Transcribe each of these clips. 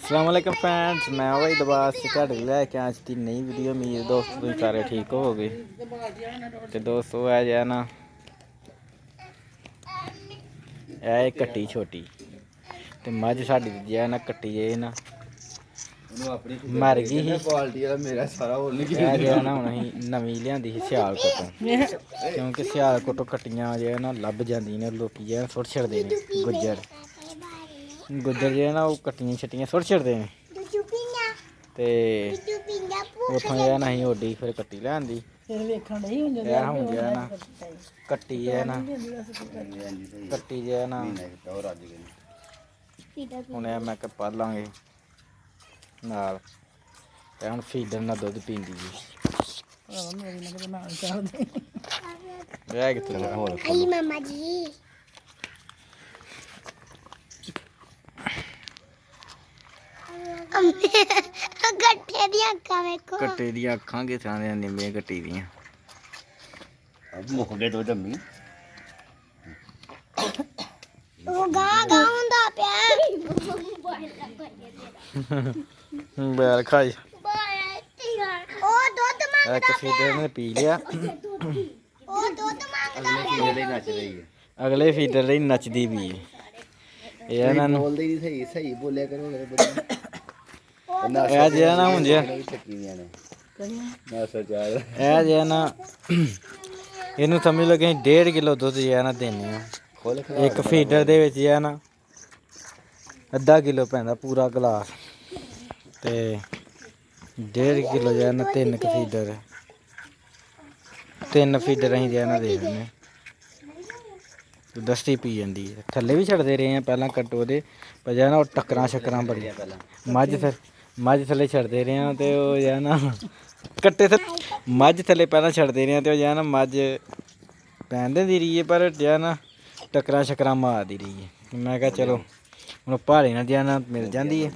अस्सलामुअलैकुम फ्रेंड्स, मैं भाई दोबारा से ਤੁਹਾਡੇ लेके आज की नई वीडियो। उम्मीद दोस्तों तुम सारे ठीक होगे। तो दोस्तों है जो है ना ਇਹ ਕੱਟੀ ਛੋਟੀ ਤੇ ਮੱਝ ਸਾਡੀ जो है ना ਕੱਟੀ ਜੇ ਨਾ ਮਰ ਗਈ ਸੀ। ਕੁਆਲਿਟੀ ਵਾਲਾ ਮੇਰਾ ਸਾਰਾ ਹੋਰ ਨਹੀਂ ਇਹ जो है ना ਹੁਣ ਅਸੀਂ ਨਵੀਂ ਲਿਆਂਦੀ ਸੀ ਸਿਆਲਕੋਟ ਤੋਂ, ਕਿਉਂਕਿ ਸਿਆਲਕੋਟ ਤੋਂ ਕੱਟੀਆਂ जो है ना ਲੱਭ ਜਾਂਦੀਆਂ ਨੇ, ਲੋਕੀ जो है ਸੁੱਟ ਛੱਡਦੇ ਨੇ। ਗੁੱਜਰ जो है ना ਉਹ ਕੱਟੀਆਂ ਛੱਟੀਆਂ ਸੁੱਟ ਛੱਡਦੇ ਨੇ ਤੇ ਉੱਥੋਂ जो है ना ਅਸੀਂ ਓਡੀ ਫਿਰ ਕੱਟੀ ਲਿਆਂਦੀ। ਫਿਰ ਵੇਖਣ ਨਹੀਂ ਹੁੰਦੇ ਇਹ ਹੁਣ जो है ना ਕੱਟੀ जो है ना ਕੱਟੀ जो है ना ਹੁਣ ਇਹ ਮੈਂ ਕਿ ਪਾ ਲਾਂਗੇ ਨਾਲ ਤੇ ਹੁਣ ਫੀਡਰ ਨਾਲ ਦੁੱਧ ਪੀਂਦੀ ਜੀ। ਭਰਾਵਾ ਮੇਰੀ ਨਾਲ ਕਿਤੇ ਨਾਲ ਚੱਲਦੇ ਰਹਿ ਕਿੱਥੇ ਜਾ ਹੋਰ ਆਈ ਮਾਮਾ ਜੀ ਗੱਟੇ ਦੀਆਂ ਅੱਖਾਂ ਵੇਖੋ। ਕੱਟੇ ਦੀਆਂ ਅੱਖਾਂ ਕਿਸ ਤਰ੍ਹਾਂ ਦੀਆਂ ਨਿੰਮੀਆਂ ਕੱਟੀ ਦੀਆਂ। ਅਬ ਮੁੱਕ ਗਏ ਦੋ ਜੰਮੀ ਉਹ ਗਾ ਹੁੰਦਾ ਪਿਆ। ਬੈਲ ਖਾਈ ਉਹ ਦੁੱਧ ਮੰਗ ਇੱਕ ਫੀਡਰ ਨੇ ਪੀ ਲਿਆ, ਉਹ ਦੁੱਧ ਮੰਗਦਾ ਜਿਹੜੇ ਨੱਚ ਰਹੀ ਹੈ ਅਗਲੇ ਫੀਡਰ ਲਈ ਨੱਚਦੀ ਵੀ ਹੈ। ਇਹ ਇਹਨਾਂ ਨੂੰ ਬੋਲਦੇ ਨਹੀਂ ਸਹੀ ਸਹੀ ਬੋਲਿਆ ਕਰੋ ਮੇਰੇ ਬੱਚੇ ਇਹ ਜਿਹੜਾ ਨਾ ਹੁਣ ਜਿਹਾ ਚੱਕੀਆਂ ਨੇ ਨਾ ਸਰਕਾਰ ਇਹ ਜਿਹੜਾ ਨਾ ਇਹਨੂੰ ਸਮਝ ਲਓ ਕਿ 1.5 ਕਿਲੋ ਦੁੱਧ ਜਿਹੜਾ ਨਾ ਦਿੰਦੇ ਆ। ਖੋਲ ਇੱਕ ਫੀਡਰ ਦੇ ਵਿੱਚ ਜਿਹੜਾ ਨਾ ਅੱਧਾ ਕਿਲੋ ਪੈਂਦਾ ਪੂਰਾ ਗਲਾਸ, ਤੇ 1.5 ਕਿਲੋ ਜਿਹੜਾ ਨਾ ਤਿੰਨ ਫੀਡਰ ਅਸੀਂ ਜਿਹੜਾ ਨਾ ਦੇ ਦਿੰਦੇ। ਦਸਤੀ ਪੀ ਜਾਂਦੀ ਹੈ। ਥੱਲੇ ਵੀ ਛੱਡਦੇ ਰਹੇ ਆ ਪਹਿਲਾਂ ਕੱਟੋ ਦੇ, ਪਰ ਜਿਹੜਾ ਨਾ ਉਹ ਟੱਕਰਾਂ ਛੱਕਰਾਂ ਬੜੀਆਂ ਪਹਿਲਾਂ ਮੱਝ ਥੱਲੇ ਛੱਡਦੇ ਰਹੇ ਆ ਤੇ ਉਹ ਜਿਹੜਾ ਨਾ ਕੱਟੇ ਮੱਝ ਥੱਲੇ ਪਹਿਲਾਂ ਛੱਡਦੇ ਰਹੇ ਆ ਤੇ ਉਹ ਜਿਹੜਾ ਨਾ ਮੱਝ ਪੈਣ ਦਿੰਦੀ ਰਹੀ ਹੈ, ਪਰ ਜਿਹੜਾ ਨਾ ਟੱਕਰਾਂ ਛੱਕਰਾਂ ਮਾਰਦੀ ਰਹੀ ਹੈ। ਮੈਂ ਕਿਹਾ ਚਲੋ ਹੁਣ ਭਾਰੇ ਨਾਲ ਜਿਹੜਾ ਨਾ ਮਿਲ ਜਾਂਦੀ ਹੈ,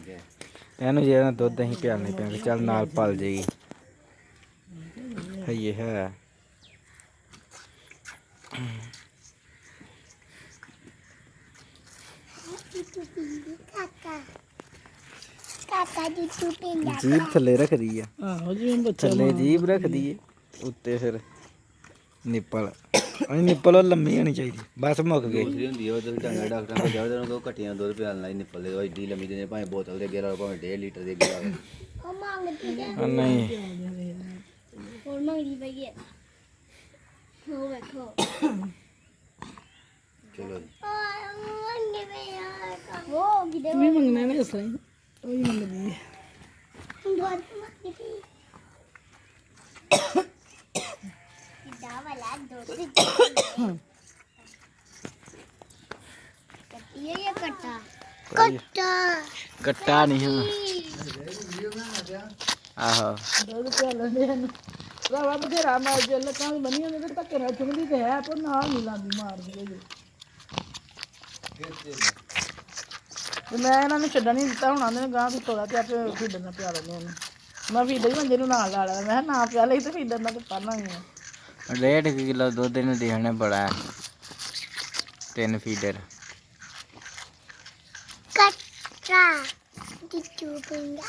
ਇਹਨੂੰ ਜਿਹੜਾ ਨਾ ਦੁੱਧ ਅਸੀਂ ਪਿਆਲਣੇ ਪੈਂਦੇ, ਚੱਲ ਨਾਲ ਪਲ ਜਾਏਗੀ। ਇਹ ਹੈ ਕਾਕਾ ਜੀ ਤੂੰ ਪਿੰਡਾ ਜੀਭ ਥੱਲੇ ਰੱਖਦੀ ਆ, ਆਹੋ ਜਿਵੇਂ ਬੱਚਾ ਥੱਲੇ ਜੀਭ ਰੱਖਦੀ ਹੈ, ਉੱਤੇ ਫਿਰ ਨਿੱਪਲ ਨਿੱਪਲ ਲੰਮੀ ਹੋਣੀ ਚਾਹੀਦੀ। ਬਸ ਮੁੱਕ ਗਈ। ਦੂਸਰੀ ਹੁੰਦੀ ਹੈ ਉਹ ਢੰਗਾ ਡਾਕਟਰਾਂ ਕੋਲ ਜਾਓ ਜਦੋਂ ਕੱਟੀਆਂ ਦੁੱਧ ਪਿਆਲਣਾ ਹੀ ਨਿਪਲ ਦੇ ਏਡੀ ਲੰਮੀ ਦੇ ਭਾਵੇਂ ਬੋਤਲ ਦੇ ਅੱਗੇ ਲਾ ਭਾਵੇਂ 1.5 ਲੀਟਰ ਦੇ ਅੱਗੇ ਲਾ ਉਹ ਮੰਗਦੀ ਹੈ ਨਹੀਂ ਹੋਰ ਮੰਗਦੀ ਪਈ ਹੈ। ਉਹ ਵੇਖੋ ਚਲੋ ਮੰਗਦੇ ਪਈ ਆ ਉਹ ਕਿਦੇ ਵੀ ਮੰਗਣਾ ਨੇ ਇਸ ਤਰ੍ਹਾਂ ਹੀ ਉਹ ਹੀ ਮੰਗਦੀ ਹੈ। ਦੁੱਧ ਮੰਗਦੀ ਪਈ ਕਿਦਾ ਵਾਲਾ ਦੁੱਧ ਇਹ ਕੱਟਾ ਕੱਟਾ ਨਹੀਂ ਹਾਂ। ਆਹੋ ਦੁੱਧ ਪਿਆਲਣ ਦੇ ਨੂੰ ਭਰਾਵਾ ਬਥੇਰਾ ਮਾਰ ਜੇ ਲੱਕਾਂ ਬੰਨੀਆਂ ਨੇ ਤੇ ਧੱਕੇ ਨਾਲ ਚੁੰਗਦੀ ਤੇ ਹੈ, ਪਰ ਨਾਲ ਨਹੀਂ ਲਾਂਦੀ ਮਾਰਦੀ ਹੈ। ਤੇ ਮੈਂ ਇਹਨਾਂ ਨੂੰ ਛੱਡਣ ਨਹੀਂ ਦਿੱਤਾ। ਹੁਣ ਆਂਦੇ ਨੇ ਗਾਂ ਵੀ ਤੋੜਾ ਤੇ ਆਪੇ ਫੀਡਰ ਨਾਲ ਪਿਆ ਲੈਂਦੇ ਉਹਨੂੰ। ਮੈਂ ਫੀਡਰ ਹੀ ਬੰਦੇ ਨੂੰ ਨਾਲ ਲਾ ਲਿਆ। ਮੈਂ ਕਿਹਾ ਨਾ ਪਿਆ ਲਈ ਤੇ ਫੀਡਰ ਨਾਲ ਤੇ ਪਾਲਾਂਗੇ। 1.5 ਕਿਲੋ ਦੁੱਧ ਇਹਨੂੰ ਦੇਣਾ ਬੜਾ ਹੈ। 3 ਫੀਡਰ ਕੱਟਾ ਜਿੱਤੂ ਪਿੰਡਾ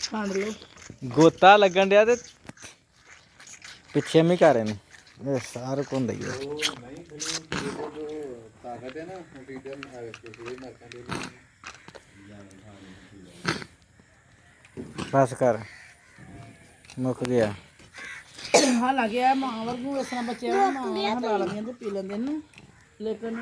ਛਾਂਡ ਲਓ ਗੋਤਾ ਲੱਗਣ ਡਿਆ ਤੇ ਪਿੱਛੇ ਵੀ ਕਰ ਰਹੇ ਨੇ। ਇਹ ਸਾਰ ਕੋਲ ਦਈਏ ਤਾਕਤ ਹੈ ਨਾ ਫੀਡਰ ਬਸ ਕਰ ਮੁੱਕ ਗਿਆ। ਹਾਂ ਲੱਗਿਆ ਮਾਂ ਵਰਗੂ ਇਸ ਤਰ੍ਹਾਂ ਬੱਚਿਆਂ ਨੂੰ ਮਾਂ ਲਾ ਲੈਂਦੀਆਂ ਤੇ ਪੀ ਲੈਂਦੇ ਨੇ, ਲੇਕਿਨ